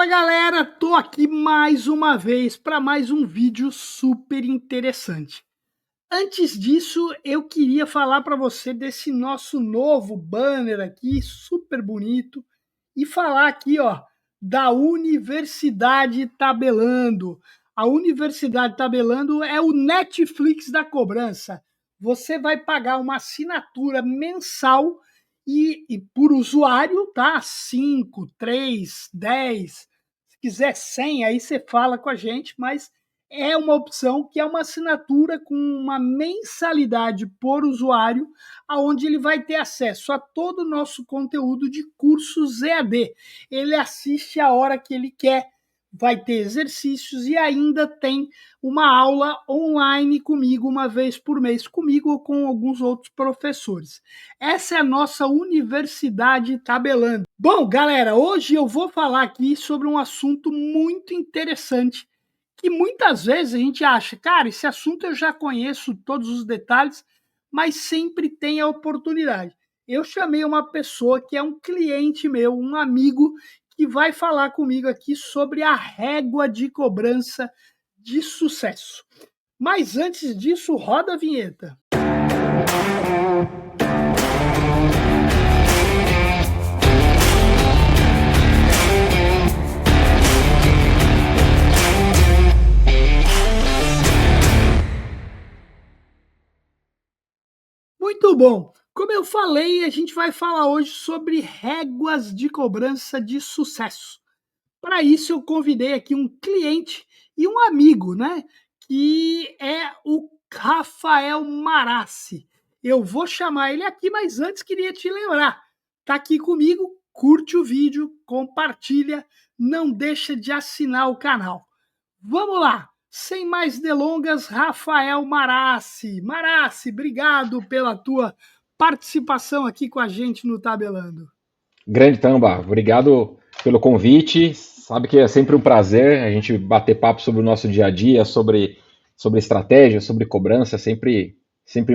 Fala galera, tô aqui mais uma vez para mais um vídeo super interessante. Antes disso, eu queria falar para você desse nosso novo banner aqui, super bonito, e falar aqui, ó, da Universidade Tabelando. A Universidade Tabelando é o Netflix da cobrança. Você vai pagar uma assinatura mensal e por usuário, tá? 5, 3, 10, se quiser 100, aí você fala com a gente, mas é uma opção que é uma assinatura com uma mensalidade por usuário, aonde ele vai ter acesso a todo o nosso conteúdo de cursos EAD. Ele assiste a hora que ele quer, vai ter exercícios e ainda tem uma aula online comigo uma vez por mês, comigo ou com alguns outros professores. Essa é a nossa Universidade Tabelando. Bom, galera, hoje eu vou falar aqui sobre um assunto muito interessante que muitas vezes a gente acha, cara, esse assunto eu já conheço todos os detalhes, mas sempre tem a oportunidade. Eu chamei uma pessoa que é um cliente meu, um amigo, que vai falar comigo aqui sobre a régua de cobrança de sucesso. Mas antes disso, roda a vinheta. Muito bom. Como eu falei, a gente vai falar hoje sobre réguas de cobrança de sucesso. Para isso, eu convidei aqui um cliente e um amigo, né? Que é o Rafael Marassi. Eu vou chamar ele aqui, mas antes queria te lembrar. Tá aqui comigo, curte o vídeo, compartilha, não deixa de assinar o canal. Vamos lá! Sem mais delongas, Rafael Marassi. Marassi, obrigado pela tua participação aqui com a gente no Tabelando. Grande Tamba, obrigado pelo convite. Sabe que é sempre um prazer a gente bater papo sobre o nosso dia a dia, sobre estratégia, sobre cobrança, sempre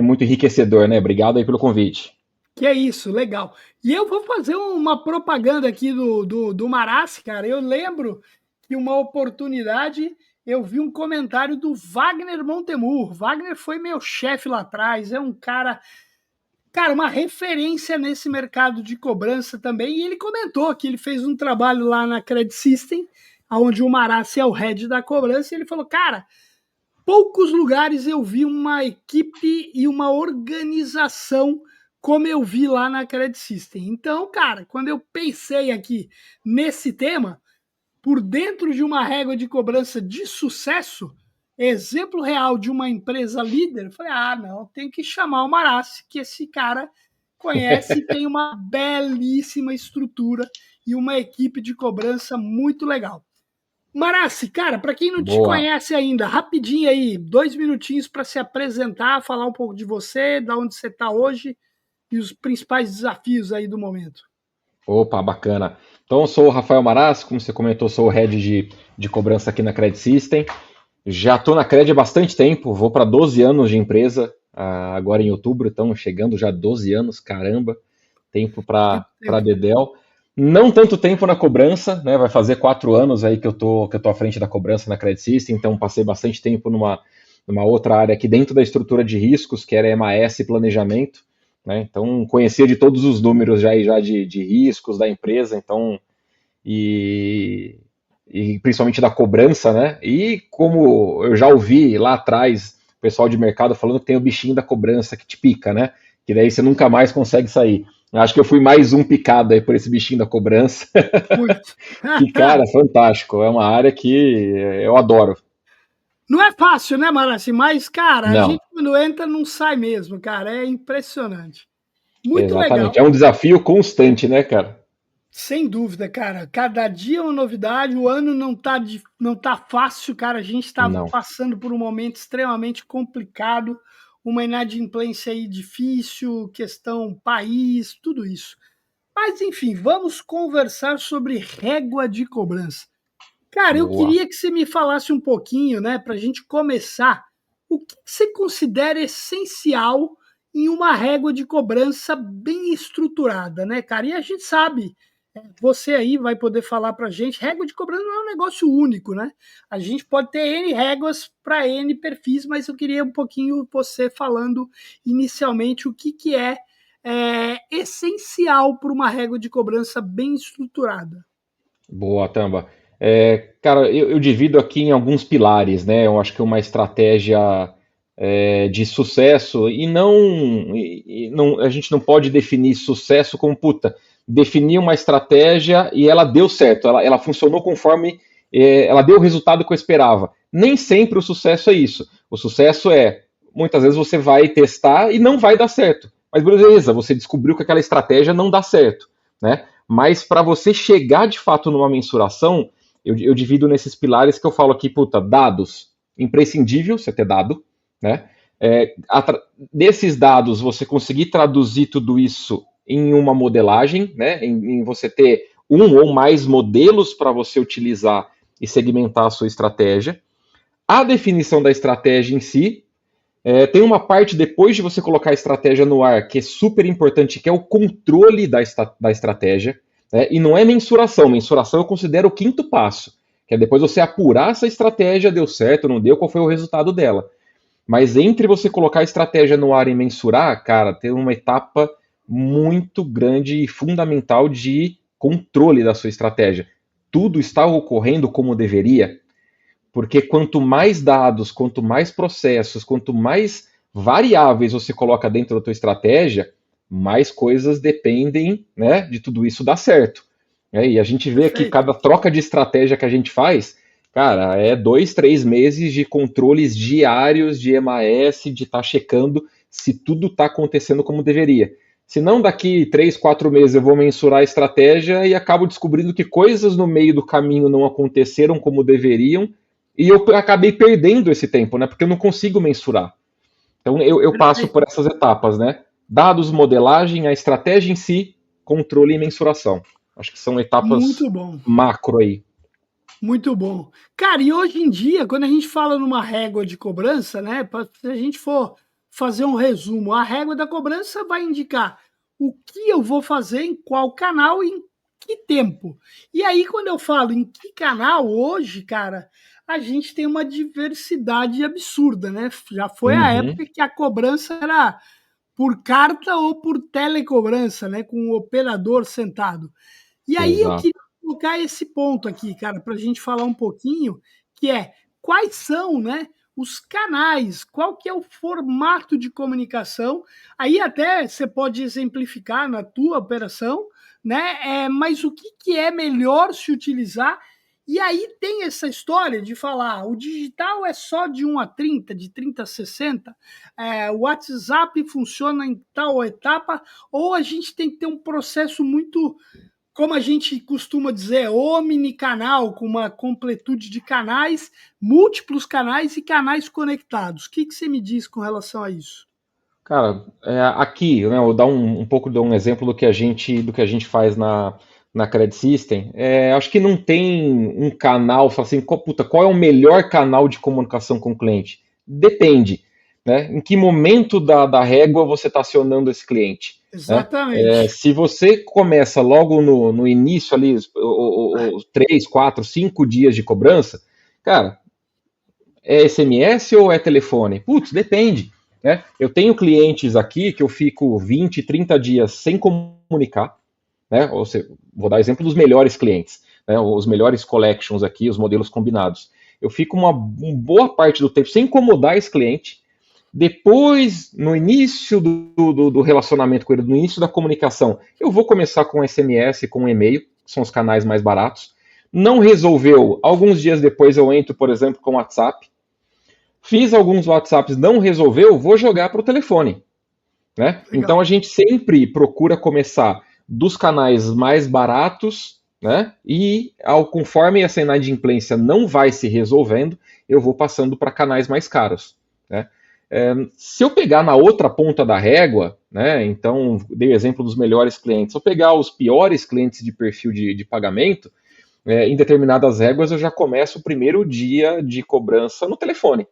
muito enriquecedor, né? Obrigado aí pelo convite. Que é isso, legal. E eu vou fazer uma propaganda aqui do Marassi, cara. Eu lembro que uma oportunidade eu vi um comentário do Wagner Montemur. Wagner foi meu chefe lá atrás, é um cara, uma referência nesse mercado de cobrança também. E ele comentou que ele fez um trabalho lá na Credit System, onde o Marassi é o head da cobrança, e ele falou, cara, poucos lugares eu vi uma equipe e uma organização como eu vi lá na Credit System. Então, cara, quando eu pensei aqui nesse tema, por dentro de uma régua de cobrança de sucesso, exemplo real de uma empresa líder, eu falei, ah, não, tem que chamar o Marassi, que esse cara conhece e tem uma belíssima estrutura e uma equipe de cobrança muito legal. Marassi, cara, para quem não te Boa. conhece ainda, rapidinho aí, 2 minutinhos para se apresentar, falar um pouco de você, da onde você está hoje e os principais desafios aí do momento. Opa, bacana. Então, eu sou o Rafael Maras, como você comentou, sou o head de cobrança aqui na Credit System. Já estou na Credit há bastante tempo, vou para 12 anos de empresa, agora em outubro, então chegando já 12 anos, caramba, tempo para Muito tempo. Dedéu. Não tanto tempo na cobrança, né? Vai fazer 4 anos aí que eu tô à frente da cobrança na Credit System, então passei bastante tempo numa outra área aqui dentro da estrutura de riscos, que era MAS e planejamento, né? Então conhecia de todos os números já de riscos da empresa, então e, e principalmente da cobrança, né? E como eu já ouvi lá atrás o pessoal de mercado falando que tem o bichinho da cobrança que te pica, né? Que daí você nunca mais consegue sair. Acho que eu fui mais um picado aí por esse bichinho da cobrança. Muito. Que, cara, fantástico. É uma área que eu adoro. Não é fácil, né, Marassi? Mas, cara, a Não, gente quando entra não sai mesmo, cara. É impressionante. Muito exatamente. legal. É um desafio constante, né, cara? Sem dúvida, cara. Cada dia é uma novidade. O ano não tá fácil, cara. A gente está Não. passando por um momento extremamente complicado, uma inadimplência aí difícil, questão país, tudo isso. Mas, enfim, vamos conversar sobre régua de cobrança. Cara, eu Boa. queria que você me falasse um pouquinho, né, para a gente começar, o que você considera essencial em uma régua de cobrança bem estruturada, né, cara? E a gente sabe Você aí vai poder falar para a gente, régua de cobrança não é um negócio único, né? A gente pode ter N réguas para N perfis, mas eu queria um pouquinho você falando inicialmente o que é essencial para uma régua de cobrança bem estruturada. Boa, Tamba. Cara, eu divido aqui em alguns pilares, né? Eu acho que uma estratégia de sucesso a gente não pode definir sucesso como puta, definir uma estratégia e ela deu certo, ela funcionou conforme ela deu o resultado que eu esperava. Nem sempre o sucesso é isso. O sucesso é muitas vezes você vai testar e não vai dar certo. Mas beleza, você descobriu que aquela estratégia não dá certo, né? Mas para você chegar de fato numa mensuração, eu divido nesses pilares que eu falo aqui, puta, dados, imprescindível você ter dado, né? Desses dados, você conseguir traduzir tudo isso em uma modelagem, né? Em você ter um ou mais modelos para você utilizar e segmentar a sua estratégia. A definição da estratégia em si, tem uma parte depois de você colocar a estratégia no ar que é super importante, que é o controle da estratégia, né? E não é mensuração. Mensuração eu considero o quinto passo, que é depois você apurar se a estratégia deu certo, não deu, qual foi o resultado dela. Mas entre você colocar a estratégia no ar e mensurar, cara, tem uma etapa muito grande e fundamental de controle da sua estratégia. Tudo está ocorrendo como deveria? Porque quanto mais dados, quanto mais processos, quanto mais variáveis você coloca dentro da tua estratégia, mais coisas dependem, né, de tudo isso dar certo. E a gente vê que Perfeito. cada troca de estratégia que a gente faz, cara, é 2, 3 meses de controles diários de EMAS, de estar checando se tudo está acontecendo como deveria. Se não, daqui 3, 4 meses eu vou mensurar a estratégia e acabo descobrindo que coisas no meio do caminho não aconteceram como deveriam, e eu acabei perdendo esse tempo, né? Porque eu não consigo mensurar. Então eu passo por Perfeito. essas etapas, né? Dados, modelagem, a estratégia em si, controle e mensuração. Acho que são etapas Muito bom. macro aí. Muito bom. Cara, e hoje em dia, quando a gente fala numa régua de cobrança, né, se a gente for fazer um resumo, a régua da cobrança vai indicar o que eu vou fazer em qual canal e em que tempo. E aí, quando eu falo em que canal, hoje, cara, a gente tem uma diversidade absurda, né? Já foi a Uhum, época que a cobrança era por carta ou por telecobrança, né, com o operador sentado. E aí eu exato. queria colocar esse ponto aqui, cara, para a gente falar um pouquinho, que é quais são, né, os canais, qual que é o formato de comunicação. Aí até você pode exemplificar na tua operação, né? Mas o que é melhor se utilizar? E aí tem essa história de falar, o digital é só de 1 a 30, de 30 a 60, o WhatsApp funciona em tal etapa, ou a gente tem que ter um processo muito, como a gente costuma dizer, omnicanal, com uma completude de canais, múltiplos canais e canais conectados. O que você me diz com relação a isso? Cara, aqui, né, eu vou dar um pouco de um exemplo do que a gente faz na Credit System. Acho que não tem um canal, fala assim, qual é o melhor canal de comunicação com o cliente? Depende, né? Em que momento da régua você está acionando esse cliente, né? Exatamente. Se você começa logo no início ali, os 3, 4, 5 dias de cobrança, cara, é SMS ou é telefone? Putz, depende. Né? Eu tenho clientes aqui que eu fico 20, 30 dias sem comunicar. Né? Ou seja, vou dar exemplo dos melhores clientes, né? Os melhores collections aqui, os modelos combinados. Eu fico uma boa parte do tempo sem incomodar esse cliente. Depois, no início do relacionamento com ele, no início da comunicação, eu vou começar com SMS, com e-mail, que são os canais mais baratos. Não resolveu, alguns dias depois eu entro, por exemplo, com o WhatsApp. Fiz alguns WhatsApps, não resolveu, vou jogar para o telefone. Né? Então Legal. a gente sempre procura começar dos canais mais baratos, né? E conforme essa inadimplência não vai se resolvendo, eu vou passando para canais mais caros. Né? Se eu pegar na outra ponta da régua, né? Então dei o exemplo dos melhores clientes. Se eu pegar os piores clientes de perfil de pagamento, em determinadas réguas eu já começo o primeiro dia de cobrança no telefone.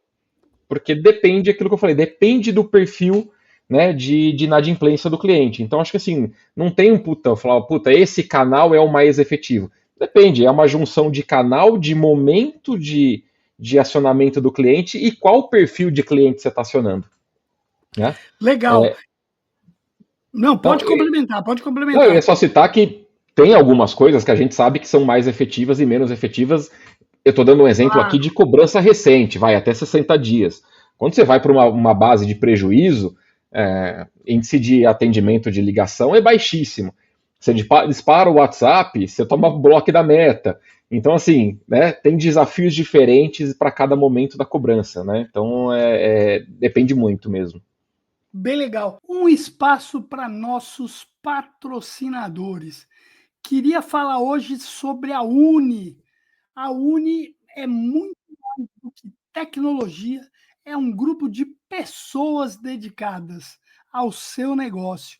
Porque depende aquilo que eu falei, depende do perfil né, de inadimplência do cliente. Então, acho que assim, não tem um puta, eu falar, puta, esse canal é o mais efetivo. Depende, é uma junção de canal, de momento de acionamento do cliente e qual perfil de cliente você está acionando. Né? Legal. É, Não, não, pode complementar, pode não, eu ia complementar. só citar que tem algumas coisas que a gente sabe que são mais efetivas e menos efetivas. Eu estou dando um exemplo aqui Claro. de cobrança recente, vai até 60 dias. Quando você vai para uma base de prejuízo, índice de atendimento de ligação é baixíssimo. Você dispara o WhatsApp, você toma bloco da meta. Então, assim, né, tem desafios diferentes para cada momento da cobrança, né? Então, depende muito mesmo. Bem legal. Um espaço para nossos patrocinadores. Queria falar hoje sobre a Uni. A Uni é muito mais do que tecnologia, é um grupo de pessoas dedicadas ao seu negócio.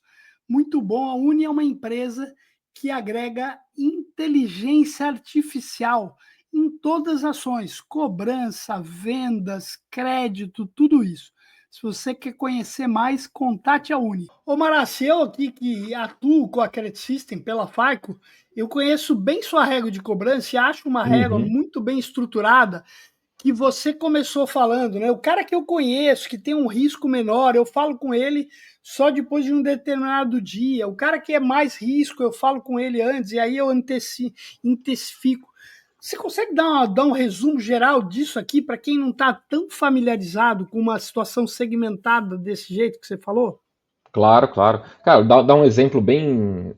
Muito bom. A Uni é uma empresa que agrega inteligência artificial em todas as ações, cobrança, vendas, crédito, tudo isso. Se você quer conhecer mais, contate a Uni. Ô Maraci, eu aqui que atuo com a Credit System pela FAICO, eu conheço bem sua régua de cobrança e acho uma régua Uhum. muito bem estruturada, que você começou falando, né? O cara que eu conheço, que tem um risco menor, eu falo com ele só depois de um determinado dia. O cara que é mais risco, eu falo com ele antes, e aí eu intensifico. Você consegue dar um resumo geral disso aqui para quem não está tão familiarizado com uma situação segmentada desse jeito que você falou? Claro, claro. Cara, dá um exemplo bem.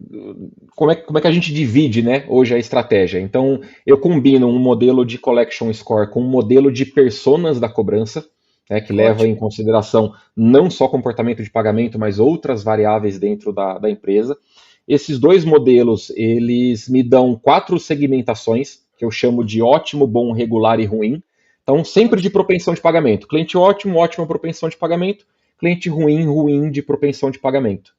Como é que a gente divide, né, hoje a estratégia? Então, eu combino um modelo de collection score com um modelo de personas da cobrança, né, que leva em Ótimo. consideração não só comportamento de pagamento, mas outras variáveis dentro da empresa. Esses dois modelos, eles me dão 4 segmentações, que eu chamo de ótimo, bom, regular e ruim. Então, sempre de Ótimo. propensão de pagamento. Cliente ótimo, ótima propensão de pagamento. Cliente ruim, ruim de propensão de pagamento.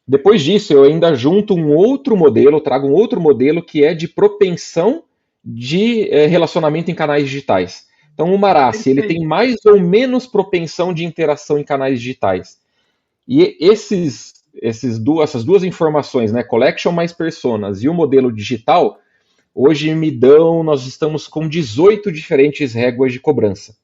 Depois disso, eu ainda junto um outro modelo, trago um outro modelo que é de propensão de relacionamento em canais digitais. Então, o Marassi, ele tem Perfeito. mais ou menos propensão de interação em canais digitais. E essas duas informações, né, collection mais personas e o modelo digital, hoje nós estamos com 18 diferentes réguas de cobrança.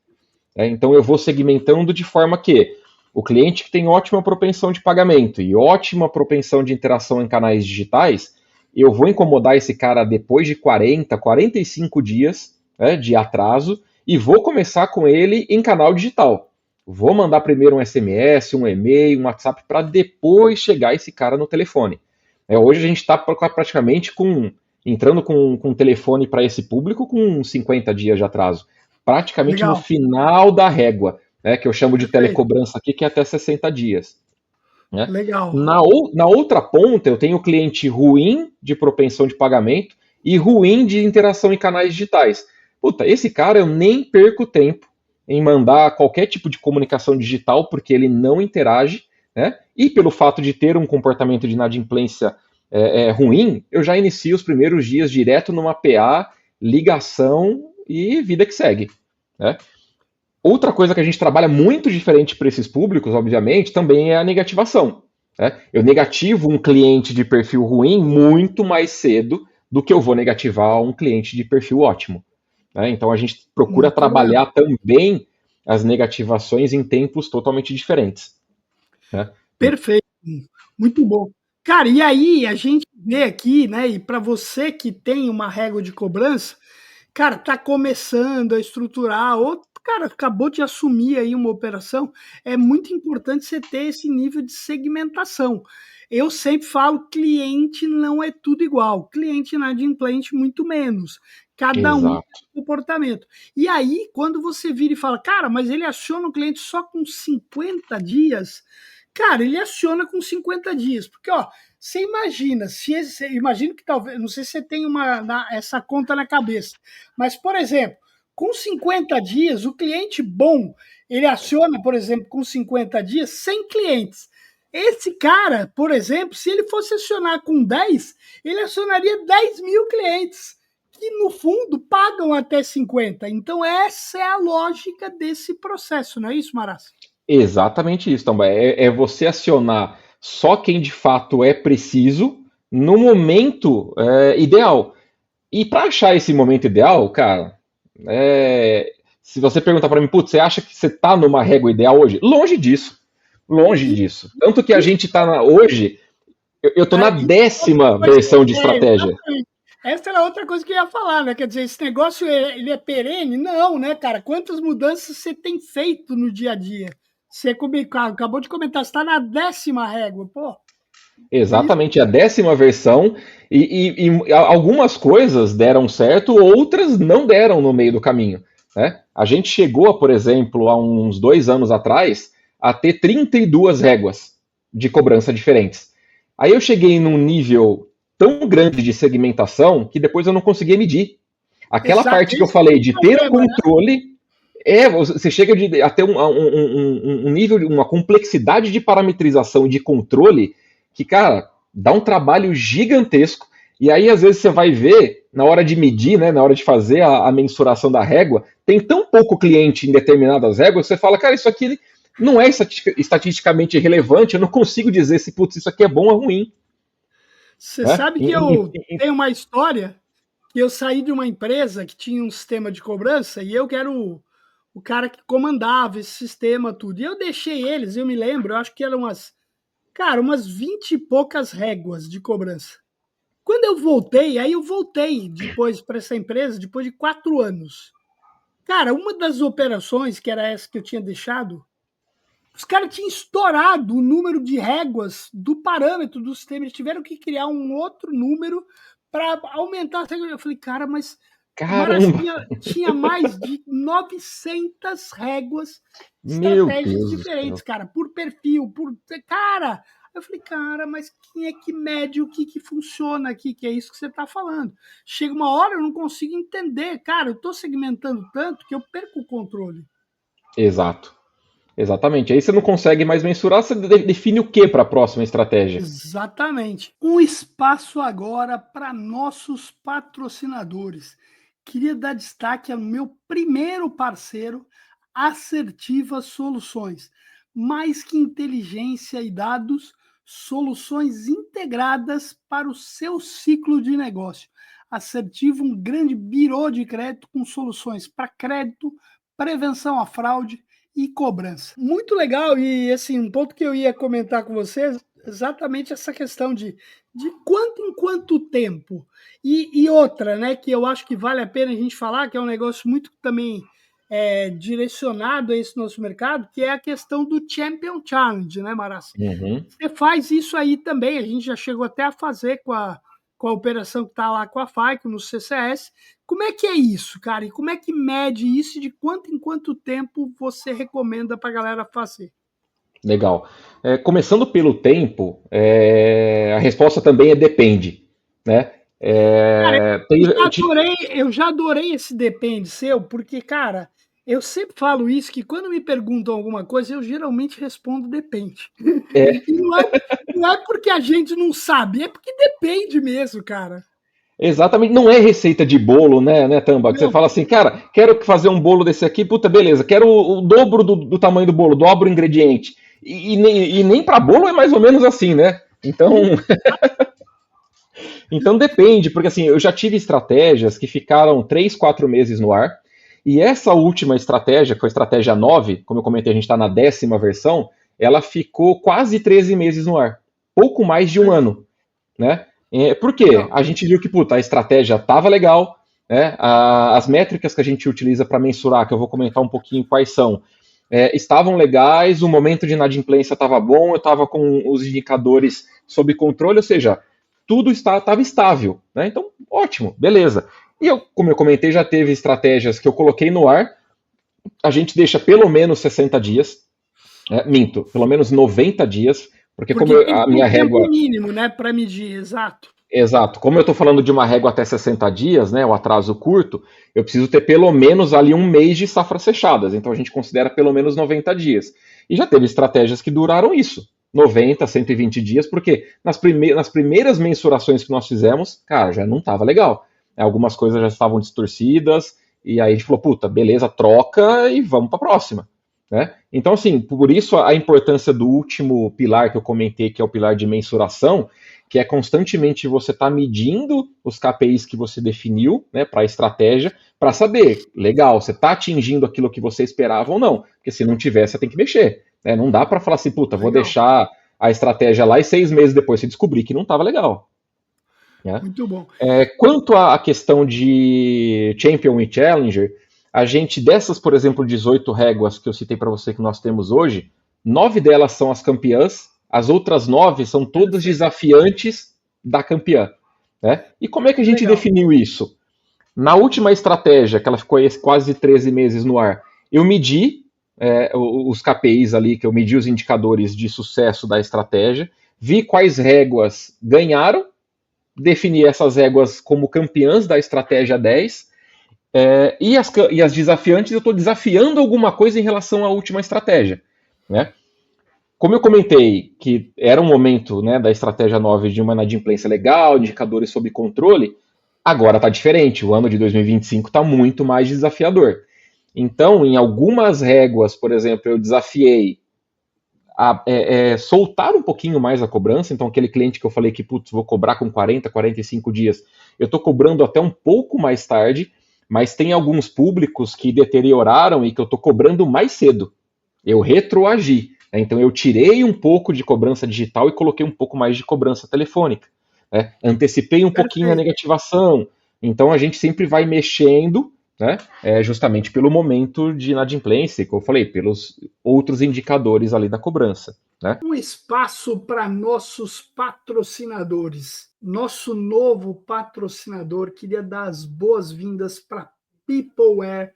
Então eu vou segmentando de forma que o cliente que tem ótima propensão de pagamento e ótima propensão de interação em canais digitais, eu vou incomodar esse cara depois de 40, 45 dias, né, de atraso e vou começar com ele em canal digital. Vou mandar primeiro um SMS, um e-mail, um WhatsApp para depois chegar esse cara no telefone. Hoje a gente está praticamente entrando com um telefone para esse público com 50 dias de atraso, praticamente no Legal. final da régua, né, que eu chamo de Perfeito. telecobrança aqui, que é até 60 dias. Né? Legal. Na outra ponta, eu tenho o cliente ruim de propensão de pagamento e ruim de interação em canais digitais. Puta, esse cara eu nem perco tempo em mandar qualquer tipo de comunicação digital, porque ele não interage, né? E pelo fato de ter um comportamento de inadimplência ruim, eu já inicio os primeiros dias direto numa PA, ligação e vida que segue. Né? Outra coisa que a gente trabalha muito diferente para esses públicos, obviamente, também é a negativação. Né? Eu negativo um cliente de perfil ruim muito mais cedo do que eu vou negativar um cliente de perfil ótimo. Né? Então a gente procura Muito legal. trabalhar também as negativações em tempos totalmente diferentes. Né? Perfeito. Muito bom. Cara, e aí a gente vê aqui, né, e para você que tem uma régua de cobrança, cara, tá começando a estruturar ou, cara, acabou de assumir aí uma operação, é muito importante você ter esse nível de segmentação. Eu sempre falo, cliente não é tudo igual, cliente inadimplente muito menos. Cada um tem Exato. um comportamento. E aí, quando você vira e fala, cara, mas ele aciona o cliente só com 50 dias, cara, ele aciona com 50 dias, porque ó, você imagina, imagino que talvez, não sei se você tem essa conta na cabeça, mas, por exemplo, com 50 dias, o cliente bom, ele aciona, por exemplo, com 50 dias, 100 clientes. Esse cara, por exemplo, se ele fosse acionar com 10, ele acionaria 10 mil clientes, que no fundo pagam até 50. Então, essa é a lógica desse processo, não é isso, Maras? Exatamente isso, então, é você acionar só quem de fato é preciso no momento ideal. E para achar esse momento ideal, cara, se você perguntar para mim, putz, você acha que você está numa régua ideal hoje? Longe disso, longe E, disso. Tanto que a e, gente está hoje, eu estou na e outra 10ª coisa, versão de estratégia. exatamente. Essa era outra coisa que eu ia falar, né? Quer dizer, esse negócio ele é perene? Não, né, cara? Quantas mudanças você tem feito no dia a dia? Você acabou de comentar, você está na 10ª régua, pô. Isso, Exatamente, a 10ª versão, e algumas coisas deram certo, outras não deram no meio do caminho. Né? A gente chegou, por exemplo, há uns 2 anos atrás, a ter 32 réguas de cobrança diferentes. Aí eu cheguei num nível tão grande de segmentação que depois eu não conseguia medir. Aquela exato, parte que eu esse é falei o de ter o problema, né? controle, você chega a ter um nível, uma complexidade de parametrização e de controle que, cara, dá um trabalho gigantesco. E aí, às vezes, você vai ver, na hora de medir, né, na hora de fazer a mensuração da régua, tem tão pouco cliente em determinadas réguas, você fala, cara, isso aqui não é estatisticamente relevante, eu não consigo dizer se, putz, isso aqui é bom ou ruim. Você Né? sabe que eu tenho uma história que eu saí de uma empresa que tinha um sistema de cobrança e eu que era o cara que comandava esse sistema, tudo. E eu deixei eles, eu me lembro, eu acho que eram umas 20 e poucas réguas de cobrança. Quando eu voltei, aí eu voltei depois para essa empresa, depois de 4 anos. Cara, uma das operações, que era essa que eu tinha deixado, os caras tinham estourado o número de réguas do parâmetro do sistema. Eles tiveram que criar um outro número para aumentar a segurança. Eu falei, cara, mas Maravilha, Caramba, tinha mais de 900 réguas de meu estratégias Deus do diferentes, céu. cara, por perfil, por. Cara, eu falei, cara, mas quem é que mede o que funciona aqui? Que é isso que você está falando. Chega uma hora, eu não consigo entender. Cara, eu estou segmentando tanto que eu perco o controle. Exato. Exatamente. Aí você não consegue mais mensurar, você define o que para a próxima estratégia. Exatamente. Um espaço agora para nossos patrocinadores. Queria dar destaque ao meu primeiro parceiro, Assertiva Soluções. Mais que inteligência e dados, soluções integradas para o seu ciclo de negócio. Assertiva, um grande birô de crédito com soluções para crédito, prevenção à fraude e cobrança. Muito legal, e assim, um ponto que eu ia comentar com vocês, exatamente essa questão de quanto em quanto tempo. E outra, né, que eu acho que vale a pena a gente falar, que é um negócio muito também direcionado a esse nosso mercado, que é a questão do Champion Challenge, né, Marassi? Uhum. Você faz isso aí também, a gente já chegou até a fazer com a operação que está lá com a FAICO no CCS. Como é que é isso, cara? E como é que mede isso e de quanto em quanto tempo você recomenda para a galera fazer? Legal. Começando pelo tempo, a resposta também é depende. Né? Cara, Tem, eu já adorei esse depende seu, porque, cara, eu sempre falo isso, que quando me perguntam alguma coisa, eu geralmente respondo depende. é, E não é porque a gente não sabe, é porque depende mesmo, cara. exatamente, não é receita de bolo, né, Tamba? Que você Não, fala assim, cara, quero fazer um bolo desse aqui, puta, beleza, quero o dobro do tamanho do bolo, dobro o ingrediente. E nem para bolo é mais ou menos assim, né? Então, então depende, porque assim, eu já tive estratégias que ficaram 3, 4 meses no ar, e essa última estratégia, que foi a estratégia 9, como eu comentei, a gente está na 10ª versão, ela ficou quase 13 meses no ar, pouco mais de um legal, ano, né? Por quê? legal. A gente viu que puta, a estratégia estava legal, né? As métricas que a gente utiliza para mensurar, que eu vou comentar um pouquinho quais são, estavam legais, o momento de inadimplência estava bom, eu estava com os indicadores sob controle, ou seja, tudo estava estável. Né? Então, ótimo, beleza. E eu, como eu comentei, já teve estratégias que eu coloquei no ar, a gente deixa pelo menos 60 dias, minto, pelo menos 90 dias, porque como Porque tem que a ter minha um régua. tempo mínimo, né, para medir, exato. Exato. Como eu estou falando de uma régua até 60 dias, né, o atraso curto, eu preciso ter pelo menos ali um mês de safras fechadas. Então a gente considera pelo menos 90 dias. E já teve estratégias que duraram isso, 90, 120 dias, porque nas primeiras mensurações que nós fizemos, cara, já não estava legal. Algumas coisas já estavam distorcidas, e aí a gente falou, puta, beleza, troca e vamos para a próxima. né? Então, assim, por isso a importância do último pilar que eu comentei, que é o pilar de mensuração, que é constantemente você estar medindo os KPIs que você definiu, né, para a estratégia, para saber, legal, você está atingindo aquilo que você esperava ou não. Porque se não tiver, você tem que mexer. Né? Não dá para falar assim, puta, vou Legal, deixar a estratégia lá e 6 meses depois você descobrir que não estava legal. Né? muito bom. Quanto à questão de Champion e Challenger, a gente, dessas, por exemplo, 18 réguas que eu citei para você que nós temos hoje, 9 delas são as campeãs, as outras 9 são todas Perfeito. desafiantes da campeã. Né? E como é que a gente Legal. definiu isso? Na última estratégia, que ela ficou quase 13 meses no ar, eu medi os KPIs ali, que eu medi os indicadores de sucesso da estratégia, vi quais réguas ganharam, defini essas réguas como campeãs da estratégia 10, e as desafiantes, eu estou desafiando alguma coisa em relação à última estratégia. Né? Como eu comentei que era um momento, né, da estratégia 9 de uma inadimplência legal, indicadores sob controle, agora está diferente. O ano de 2025 está muito mais desafiador. Então, em algumas réguas, por exemplo, eu desafiei a soltar um pouquinho mais a cobrança. Então, aquele cliente que eu falei que, putz, vou cobrar com 40, 45 dias, eu estou cobrando até um pouco mais tarde, mas tem alguns públicos que deterioraram e que eu estou cobrando mais cedo. Eu retroagi. Né? Então, eu tirei um pouco de cobrança digital e coloquei um pouco mais de cobrança telefônica. Né? Antecipei um pouquinho a Perfeito. negativação. Então, a gente sempre vai mexendo, né? Justamente pelo momento de inadimplência, como eu falei, pelos outros indicadores ali da cobrança. Né? Um espaço para nossos patrocinadores. Nosso novo patrocinador queria dar as boas-vindas para Peopleware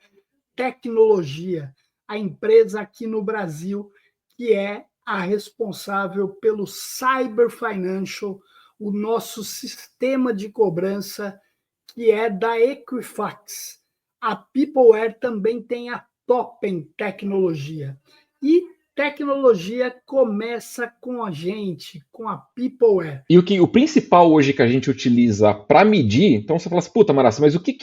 Tecnologia, a empresa aqui no Brasil que é a responsável pelo Cyber Financial, o nosso sistema de cobrança que é da Equifax. A Peopleware também tem a Topen Tecnologia. E tecnologia começa com a gente, com a Peopleware. E o principal hoje que a gente utiliza para medir, então você fala assim, puta, Marassa, mas o que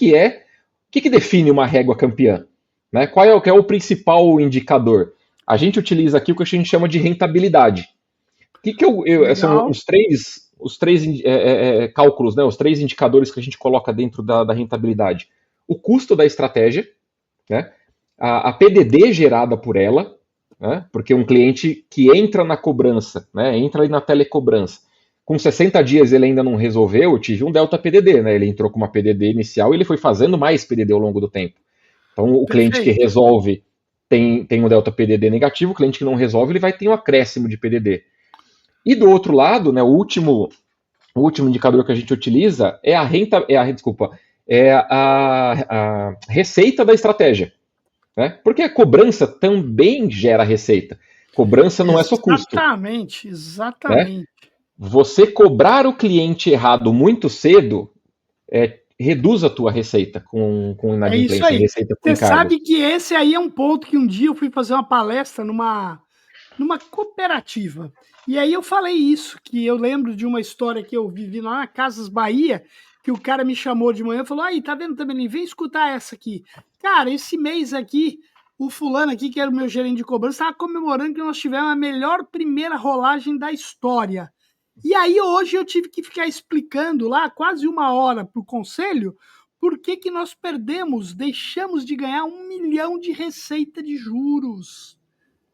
define uma régua campeã? Né? Qual é o principal indicador? A gente utiliza aqui o que a gente chama de rentabilidade. São Legal. os três cálculos, né, os três indicadores que a gente coloca dentro da rentabilidade. O custo da estratégia, né, a PDD gerada por ela, né, porque um cliente que entra na cobrança, né, entra ali na telecobrança, com 60 dias ele ainda não resolveu, eu tive um delta PDD, né, ele entrou com uma PDD inicial e ele foi fazendo mais PDD ao longo do tempo. Então o cliente que Perfeito. resolve tem um delta PDD negativo, o cliente que não resolve ele vai ter um acréscimo de PDD. E do outro lado, né, o último indicador que a gente utiliza é a receita da estratégia. Né? Porque a cobrança também gera receita. Cobrança não é só custo. Exatamente, Né? exatamente. Você cobrar o cliente errado muito cedo reduz a tua receita com É isso inadimplência, aí. receita com Você encargos. sabe que esse aí é um ponto que um dia eu fui fazer uma palestra numa cooperativa. E aí eu falei isso, que eu lembro de uma história que eu vivi lá na Casas Bahia, que o cara me chamou de manhã e falou: aí, tá vendo também? Vem escutar essa aqui. Cara, esse mês aqui, o fulano aqui, que era o meu gerente de cobrança, estava comemorando que nós tivemos a melhor primeira rolagem da história. E aí hoje eu tive que ficar explicando lá quase uma hora para o conselho por que, que nós deixamos de ganhar 1 milhão de receita de juros.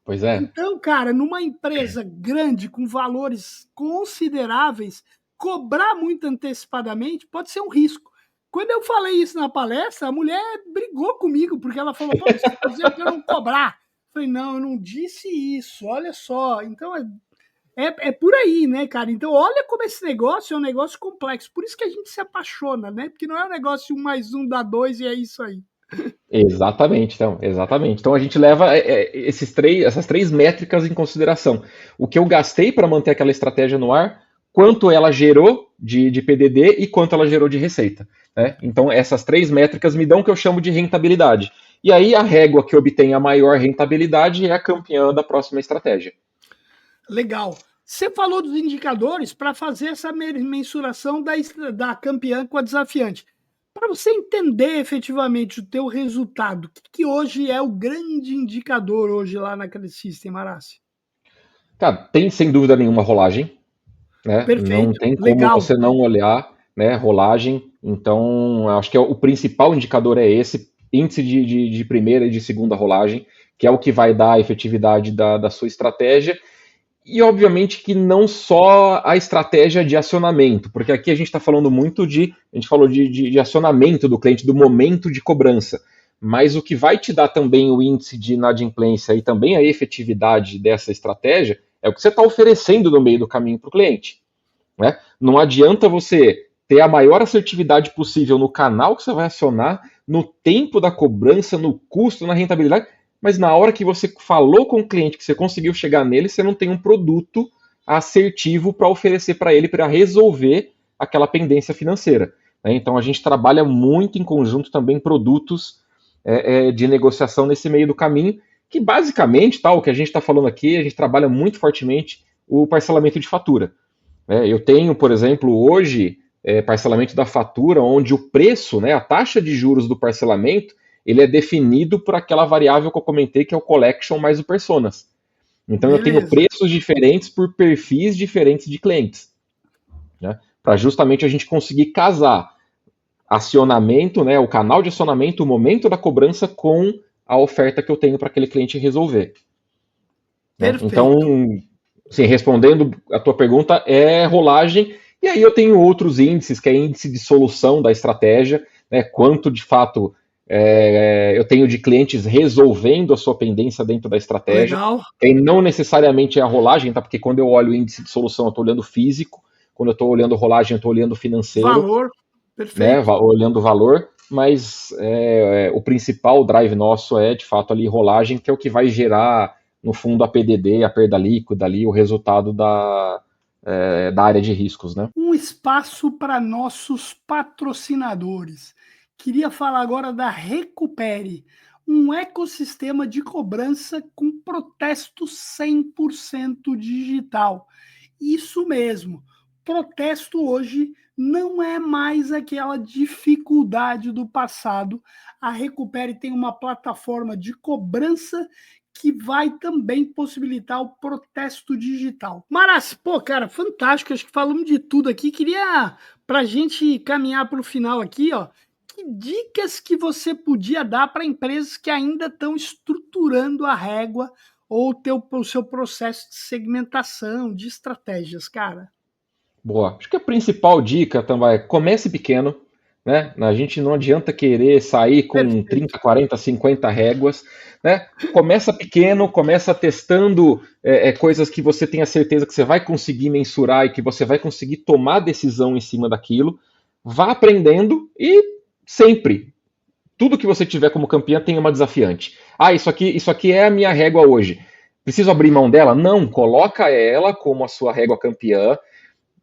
Pois é. Então, cara, numa empresa grande, com valores consideráveis, cobrar muito antecipadamente pode ser um risco. Quando eu falei isso na palestra, a mulher brigou comigo, porque ela falou: pô, você está dizendo que eu não cobrar. Eu falei: não, eu não disse isso, olha só. Então, é por aí, né, cara? Então, olha como esse negócio é um negócio complexo. Por isso que a gente se apaixona, né? Porque não é um negócio 1 mais 1 dá 2 e é isso aí. Exatamente, então, exatamente. Então a gente leva essas três métricas em consideração. O que eu gastei para manter aquela estratégia no ar, quanto ela gerou de PDD e quanto ela gerou de receita. Né? Então essas três métricas me dão o que eu chamo de rentabilidade. E aí a régua que obtém a maior rentabilidade é a campeã da próxima estratégia. Legal. Você falou dos indicadores para fazer essa mensuração da campeã com a desafiante. Para você entender efetivamente o teu resultado, o que hoje é o grande indicador hoje lá na Credit System, Marassi? Cara, tem sem dúvida nenhuma rolagem, né? Não Perfeito, tem como legal. você não olhar, né, rolagem. Então, acho que o principal indicador é esse, índice de primeira e de segunda rolagem, que é o que vai dar a efetividade da sua estratégia. E, obviamente, que não só a estratégia de acionamento, porque aqui a gente está falando muito a gente falou de acionamento do cliente, do momento de cobrança. Mas o que vai te dar também o índice de inadimplência e também a efetividade dessa estratégia é o que você está oferecendo no meio do caminho para o cliente. Né? Não adianta você ter a maior assertividade possível no canal que você vai acionar, no tempo da cobrança, no custo, na rentabilidade, mas na hora que você falou com o cliente, que você conseguiu chegar nele, você não tem um produto assertivo para oferecer para ele para resolver aquela pendência financeira. Né? Então a gente trabalha muito em conjunto também produtos de negociação nesse meio do caminho, que basicamente, tá, o que a gente está falando aqui, a gente trabalha muito fortemente o parcelamento de fatura. Eu tenho, por exemplo, hoje, parcelamento da fatura, onde o preço, né, a taxa de juros do parcelamento, ele é definido por aquela variável que eu comentei, que é o collection mais o personas. Então eu tenho Beleza. preços diferentes por perfis diferentes de clientes, né, para justamente a gente conseguir casar acionamento, né, o canal de acionamento, o momento da cobrança com a oferta que eu tenho para aquele cliente resolver. Né? Então, Perfeito. assim, respondendo a tua pergunta, é rolagem. E aí eu tenho outros índices, que é índice de solução da estratégia, né? Quanto de fato eu tenho de clientes resolvendo a sua pendência dentro da estratégia. Legal. E não necessariamente é a rolagem, tá? Porque quando eu olho o índice de solução, eu estou olhando físico. Quando eu estou olhando rolagem, eu estou olhando financeiro, Valor. né? Perfeito. Olhando o valor. Mas o principal drive nosso é, de fato, ali rolagem, que é o que vai gerar no fundo a PDD, a perda líquida ali, o resultado da área de riscos, né? Um espaço para nossos patrocinadores. Queria falar agora da Recupere, um ecossistema de cobrança com protesto 100% digital. Isso mesmo, protesto hoje não é mais aquela dificuldade do passado. A Recupere tem uma plataforma de cobrança que vai também possibilitar o protesto digital. Maras, pô, cara, fantástico. Acho que falamos de tudo aqui. Queria, para a gente caminhar para o final aqui, ó, que dicas que você podia dar para empresas que ainda estão estruturando a régua ou o seu processo de segmentação, de estratégias, cara? Boa. Acho que a principal dica também é comece pequeno, né? A gente não adianta querer sair com Perfeito. 30, 40, 50 réguas, né? Começa pequeno, começa testando coisas que você tenha certeza que você vai conseguir mensurar e que você vai conseguir tomar decisão em cima daquilo. Vá aprendendo e sempre, tudo que você tiver como campeã tem uma desafiante. Ah, isso aqui é a minha régua hoje. Preciso abrir mão dela? Não, coloca ela como a sua régua campeã.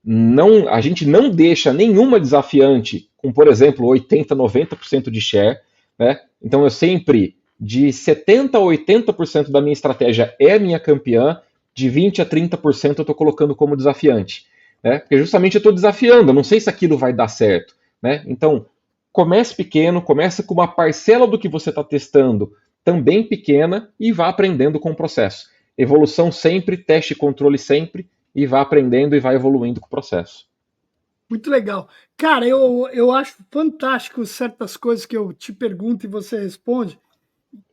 Não, a gente não deixa nenhuma desafiante com, por exemplo, 80, 90% de share, né? Então eu sempre de 70 a 80% da minha estratégia é minha campeã, de 20 a 30% eu estou colocando como desafiante, né? Porque justamente eu estou desafiando, eu não sei se aquilo vai dar certo, né? Então comece pequeno, comece com uma parcela do que você está testando também pequena e vá aprendendo com o processo. Evolução sempre, teste e controle sempre, e vá aprendendo e vai evoluindo com o processo. Muito legal. Cara, eu acho fantástico certas coisas que eu te pergunto e você responde,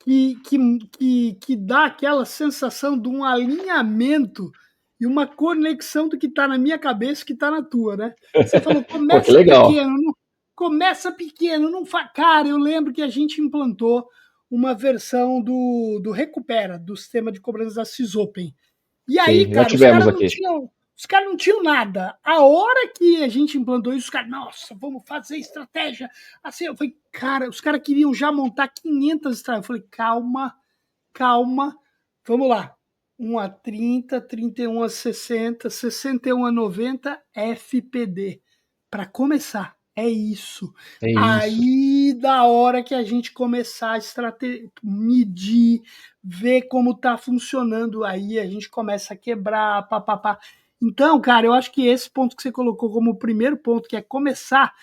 que dá aquela sensação de um alinhamento e uma conexão do que está na minha cabeça e que está na tua, né? Você falou, Pô, que começa legal. pequeno, não, começa pequeno, não fa... Cara, eu lembro que a gente implantou uma versão do Recupera, do sistema de cobrança da Cisopen. E aí, Sim, já cara, tivemos aqui. os caras não tinham nada. A hora que a gente implantou isso, os caras, nossa, vamos fazer estratégia. Assim, eu falei, cara, os caras queriam já montar 500 estratégias. Eu falei, calma, calma, vamos lá. 1 a 30, 31 a 60, 61 a 90, FPD. Para começar, é isso. É isso. Aí, da hora que a gente começar a medir, ver como está funcionando, aí a gente começa a quebrar, papapá. Então, cara, eu acho que esse ponto que você colocou como o primeiro ponto, que é começar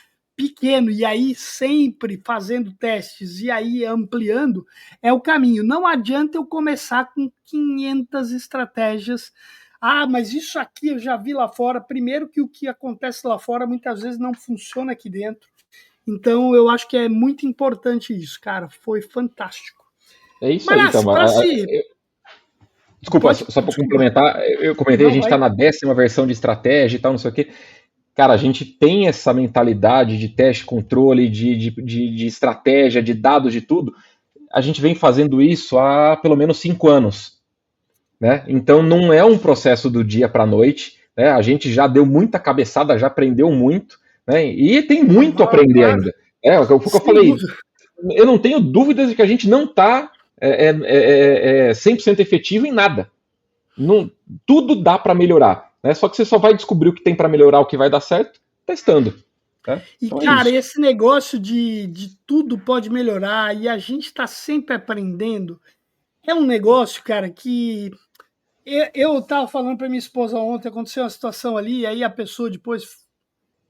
pequeno e aí sempre fazendo testes e aí ampliando é o caminho. Não adianta eu começar com 500 estratégias. Ah, mas isso aqui eu já vi lá fora. Primeiro que o que acontece lá fora muitas vezes não funciona aqui dentro. Então eu acho que é muito importante isso, cara. Foi fantástico. É isso aí, Mas então. para se Desculpa, pode, só para desculpa. complementar, eu comentei, a Não gente vai. está na 10ª versão de estratégia e tal, não sei o quê. Cara, a gente tem essa mentalidade de teste, controle, de estratégia, de dados, de tudo. A gente vem fazendo isso há pelo menos 5 anos, né? Então não é um processo do dia para a noite, né? A gente já deu muita cabeçada, já aprendeu muito, né? E tem muito a Ah, aprender claro. ainda. É o que eu Sem falei. dúvida. Eu não tenho dúvidas de que a gente não está 100% efetivo em nada. Não, tudo dá para melhorar, né? Só que você só vai descobrir o que tem para melhorar, o que vai dar certo, testando. Né? E, Então é cara, isso. esse negócio de tudo pode melhorar e a gente está sempre aprendendo, é um negócio, cara, que eu tava falando para minha esposa ontem, aconteceu uma situação ali, aí a pessoa depois,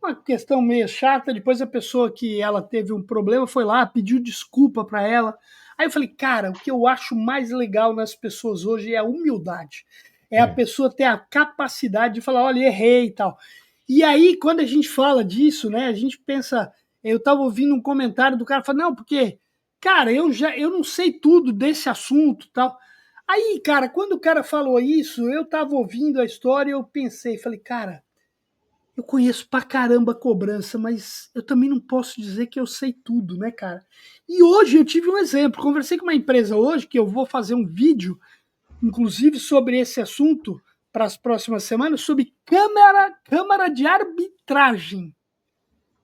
uma questão meio chata, depois a pessoa que ela teve um problema foi lá, pediu desculpa para ela. Aí eu falei, cara, o que eu acho mais legal nas pessoas hoje é a humildade. É a pessoa ter a capacidade de falar, olha, errei e tal. E aí, quando a gente fala disso, né, a gente pensa, eu estava ouvindo um comentário do cara falando, não, porque, cara, eu não sei tudo desse assunto, tal. Aí, cara, quando o cara falou isso, eu estava ouvindo a história, eu pensei, falei, cara, eu conheço pra caramba a cobrança, mas eu também não posso dizer que eu sei tudo, né, cara? E hoje eu tive um exemplo. Conversei com uma empresa hoje que eu vou fazer um vídeo, inclusive sobre esse assunto, para as próximas semanas, sobre câmara de arbitragem.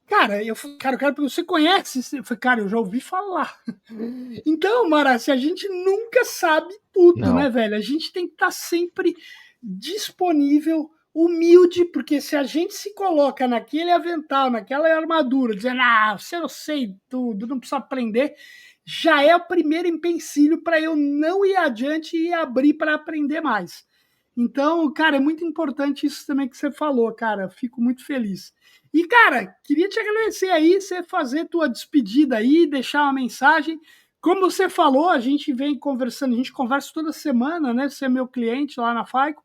Cara, cara, porque você conhece? Eu falei, cara, eu já ouvi falar. Então, Mara, se a gente nunca sabe tudo, né, Não. velho? A gente tem que estar sempre disponível, humilde, porque se a gente se coloca naquele avental, naquela armadura, dizendo, ah, você não sei tudo, não precisa aprender, já é o primeiro empecilho para eu não ir adiante e abrir para aprender mais. Então, cara, é muito importante isso também que você falou, cara. Fico muito feliz. E, cara, queria te agradecer aí, você fazer tua despedida aí, deixar uma mensagem. Como você falou, a gente vem conversando, a gente conversa toda semana, né? Você é meu cliente lá na Faico.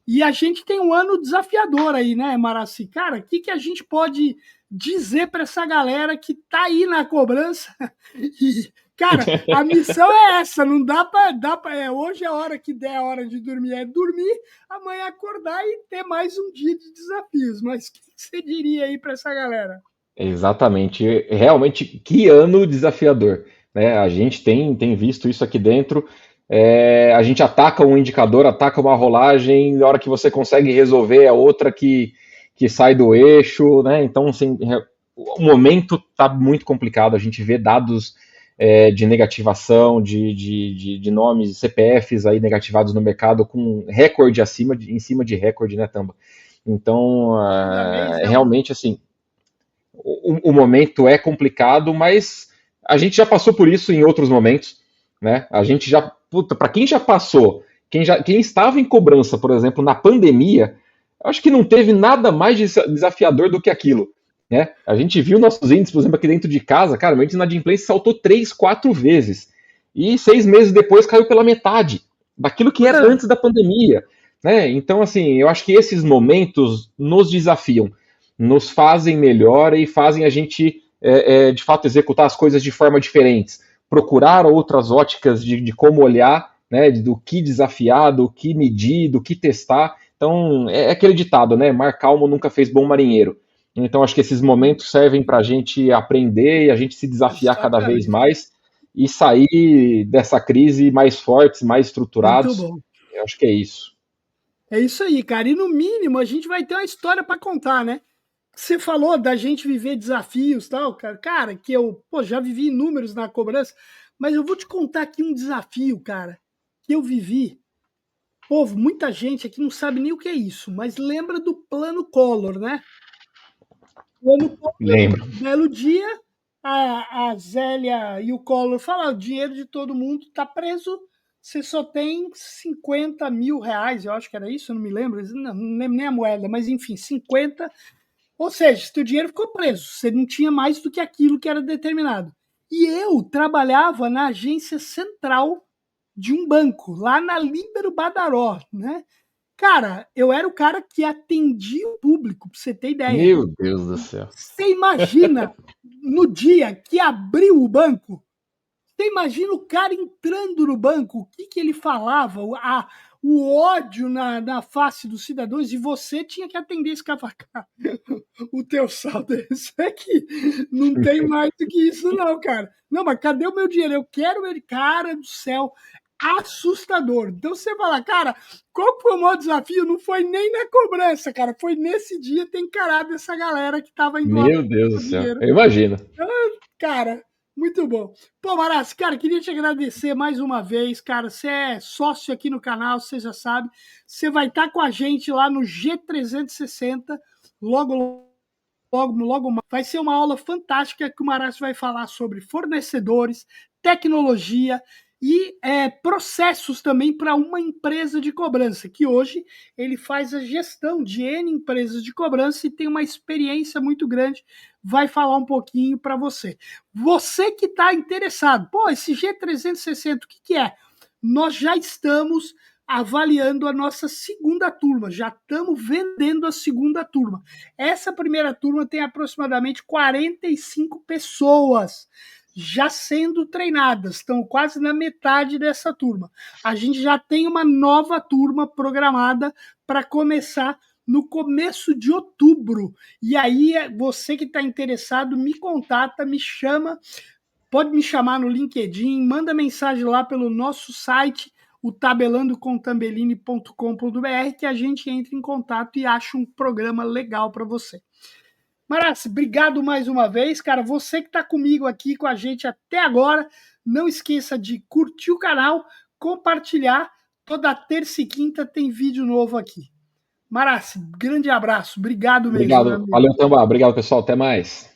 E a gente tem um ano desafiador aí, né, Maraci? Cara, o que, que a gente pode dizer para essa galera que tá aí na cobrança? E, cara, a missão é essa, não dá para hoje é a hora que der a hora de dormir é dormir, amanhã acordar e ter mais um dia de desafios. Mas o que você diria aí para essa galera? Exatamente. Realmente, que ano desafiador. Né? A gente tem visto isso aqui dentro. A gente ataca um indicador, ataca uma rolagem, na hora que você consegue resolver, é outra que sai do eixo. Né? Então, assim, o momento está muito complicado. A gente vê dados de negativação de nomes, CPFs aí negativados no mercado com recorde em cima de recorde, né, Tamba? Então, Cada mês é um. realmente, assim, o momento é complicado, mas a gente já passou por isso em outros momentos, né? A gente já, puta, para quem já passou, quem estava em cobrança, por exemplo, na pandemia, acho que não teve nada mais desafiador do que aquilo, né? A gente viu nossos índices, por exemplo, aqui dentro de casa, cara, o índice na inadimplência saltou 3, 4 vezes e 6 meses depois caiu pela metade daquilo que Pois era é. antes da pandemia, né? Então, assim, eu acho que esses momentos nos desafiam, nos fazem melhor e fazem a gente, de fato, executar as coisas de forma diferentes, procurar outras óticas de como olhar, né, do que desafiar, do que medir, do que testar. Então, é aquele ditado, né? Mar calmo nunca fez bom marinheiro. Então, acho que esses momentos servem para a gente aprender e a gente se desafiar cada vez Exatamente. mais e sair dessa crise mais fortes, mais Muito estruturados. bom. Eu acho que é isso. É isso aí, cara. E no mínimo a gente vai ter uma história para contar, né? Você falou da gente viver desafios, tal, cara. Cara, que eu, pô, já vivi inúmeros na cobrança, mas eu vou te contar aqui um desafio, cara, que eu vivi. Povo, muita gente aqui não sabe nem o que é isso, mas lembra do plano Collor, né? O plano Collor, Lembro. um belo dia, a Zélia e o Collor falaram: o dinheiro de todo mundo está preso, você só tem 50 mil reais, eu acho que era isso, eu não me lembro, não lembro nem a moeda, mas enfim, 50. Ou seja, seu dinheiro ficou preso, você não tinha mais do que aquilo que era determinado. E eu trabalhava na agência central de um banco, lá na Líbero Badaró, né? Cara, eu era o cara que atendia o público, pra você ter ideia. Meu Deus do céu. Você imagina, no dia que abriu o banco, você imagina o cara entrando no banco, o que ele falava, o ódio na face dos cidadãos, e você tinha que atender esse cara. O teu saldo é esse aqui. Não tem mais do que isso, não, cara. Não, mas cadê o meu dinheiro? Eu quero meu. Cara do céu, assustador. Então você fala, cara, qual foi o maior desafio? Não foi nem na cobrança, cara. Foi nesse dia ter encarado essa galera que tava indo lá Meu Deus do o céu. dinheiro. Eu imagino. Cara, muito bom. Pô, Marassi, cara, queria te agradecer mais uma vez, cara. Você é sócio aqui no canal, você já sabe. Você vai estar com a gente lá no G360, logo, logo mais. Vai ser uma aula fantástica que o Marassi vai falar sobre fornecedores, tecnologia e processos também para uma empresa de cobrança, que hoje ele faz a gestão de N empresas de cobrança e tem uma experiência muito grande, vai falar um pouquinho para você. Você que está interessado, pô, esse G360, o que é? Nós já estamos avaliando a nossa segunda turma, já estamos vendendo a segunda turma. Essa primeira turma tem aproximadamente 45 pessoas já sendo treinadas, estão quase na metade dessa turma. A gente já tem uma nova turma programada para começar no começo de outubro. E aí, você que está interessado, me contata, me chama, pode me chamar no LinkedIn, manda mensagem lá pelo nosso site, o tabelandocontambellini.com.br, que a gente entra em contato e acha um programa legal para você. Marassi, obrigado mais uma vez, cara. Você que está comigo aqui, com a gente até agora, não esqueça de curtir o canal, compartilhar. Toda terça e quinta tem vídeo novo aqui. Marassi, grande abraço. Obrigado mesmo, meu Obrigado. amigo. Valeu, Tamba. Obrigado, pessoal. Até mais.